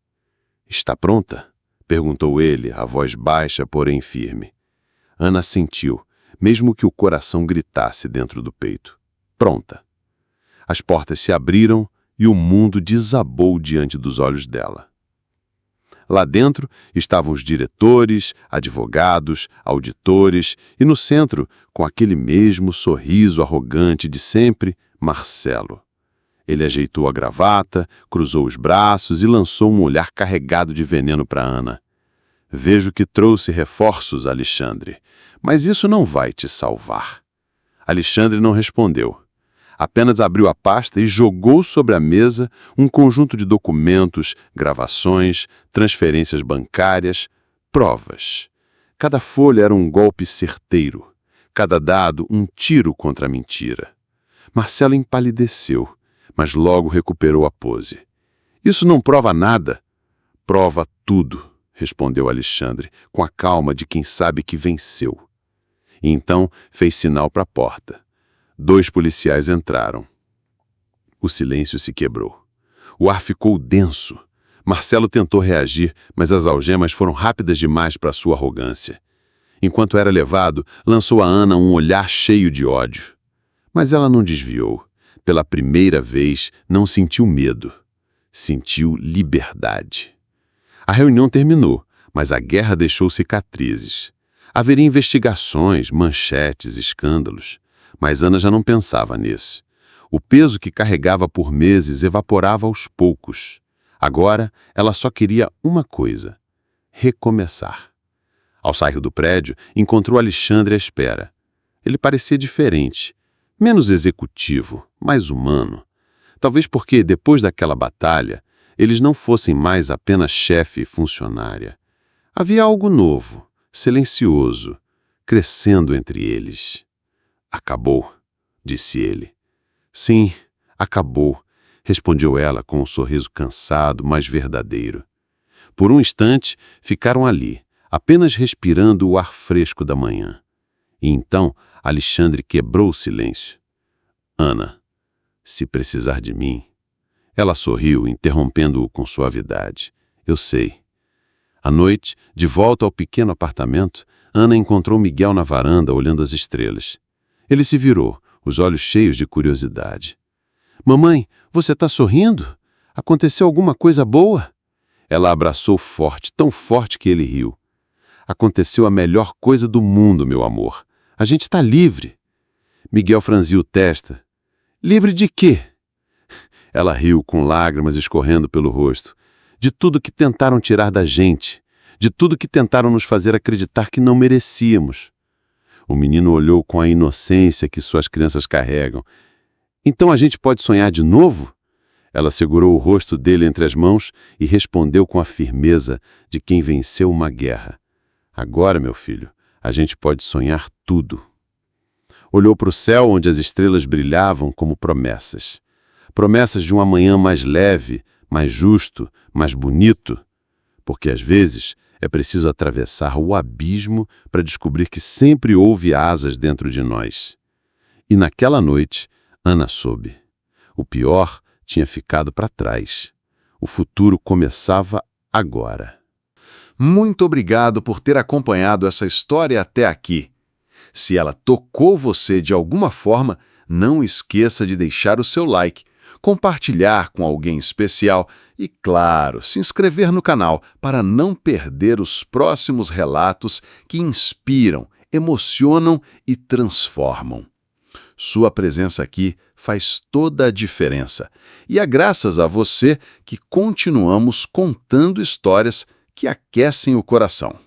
"Está pronta?" perguntou ele, a voz baixa, porém firme. Ana sentiu, mesmo que o coração gritasse dentro do peito. Pronta. As portas se abriram e o mundo desabou diante dos olhos dela. Lá dentro estavam os diretores, advogados, auditores e no centro, com aquele mesmo sorriso arrogante de sempre, Marcelo. Ele ajeitou a gravata, cruzou os braços e lançou um olhar carregado de veneno para Ana. "Vejo que trouxe reforços, Alexandre, mas isso não vai te salvar." Alexandre não respondeu. Apenas abriu a pasta e jogou sobre a mesa um conjunto de documentos, gravações, transferências bancárias, provas. Cada folha era um golpe certeiro, cada dado um tiro contra a mentira. Marcelo empalideceu, mas logo recuperou a pose. "Isso não prova nada." "Prova tudo", respondeu Alexandre, com a calma de quem sabe que venceu. E então fez sinal para a porta. 2 policiais entraram. O silêncio se quebrou. O ar ficou denso. Marcelo tentou reagir, mas as algemas foram rápidas demais para sua arrogância. Enquanto era levado, lançou a Ana um olhar cheio de ódio. Mas ela não desviou. Pela primeira vez, não sentiu medo. Sentiu liberdade. A reunião terminou, mas a guerra deixou cicatrizes. Haveria investigações, manchetes, escândalos. Mas Ana já não pensava nisso. O peso que carregava por meses evaporava aos poucos. Agora, ela só queria uma coisa: recomeçar. Ao sair do prédio, encontrou Alexandre à espera. Ele parecia diferente, menos executivo, mais humano. Talvez porque, depois daquela batalha, eles não fossem mais apenas chefe e funcionária. Havia algo novo, silencioso, crescendo entre eles. "Acabou", disse ele. "Sim, acabou", respondeu ela com um sorriso cansado, mas verdadeiro. Por um instante, ficaram ali, apenas respirando o ar fresco da manhã. E então, Alexandre quebrou o silêncio. "Ana, se precisar de mim..." Ela sorriu, interrompendo-o com suavidade. "Eu sei." À noite, de volta ao pequeno apartamento, Ana encontrou Miguel na varanda, olhando as estrelas. Ele se virou, os olhos cheios de curiosidade. "Mamãe, você está sorrindo? Aconteceu alguma coisa boa?" Ela abraçou forte, tão forte que ele riu. "Aconteceu a melhor coisa do mundo, meu amor. A gente está livre." Miguel franziu testa. "Livre de quê?" Ela riu, com lágrimas escorrendo pelo rosto. "De tudo que tentaram tirar da gente. De tudo que tentaram nos fazer acreditar que não merecíamos." O menino olhou com a inocência que suas crianças carregam. "Então a gente pode sonhar de novo?" Ela segurou o rosto dele entre as mãos e respondeu com a firmeza de quem venceu uma guerra. "Agora, meu filho, a gente pode sonhar tudo." Olhou para o céu onde as estrelas brilhavam como promessas. Promessas de um amanhã mais leve, mais justo, mais bonito. Porque às vezes é preciso atravessar o abismo para descobrir que sempre houve asas dentro de nós. E naquela noite, Ana soube. O pior tinha ficado para trás. O futuro começava agora. Muito obrigado por ter acompanhado essa história até aqui. Se ela tocou você de alguma forma, não esqueça de deixar o seu like, compartilhar com alguém especial e, claro, se inscrever no canal para não perder os próximos relatos que inspiram, emocionam e transformam. Sua presença aqui faz toda a diferença e é graças a você que continuamos contando histórias que aquecem o coração.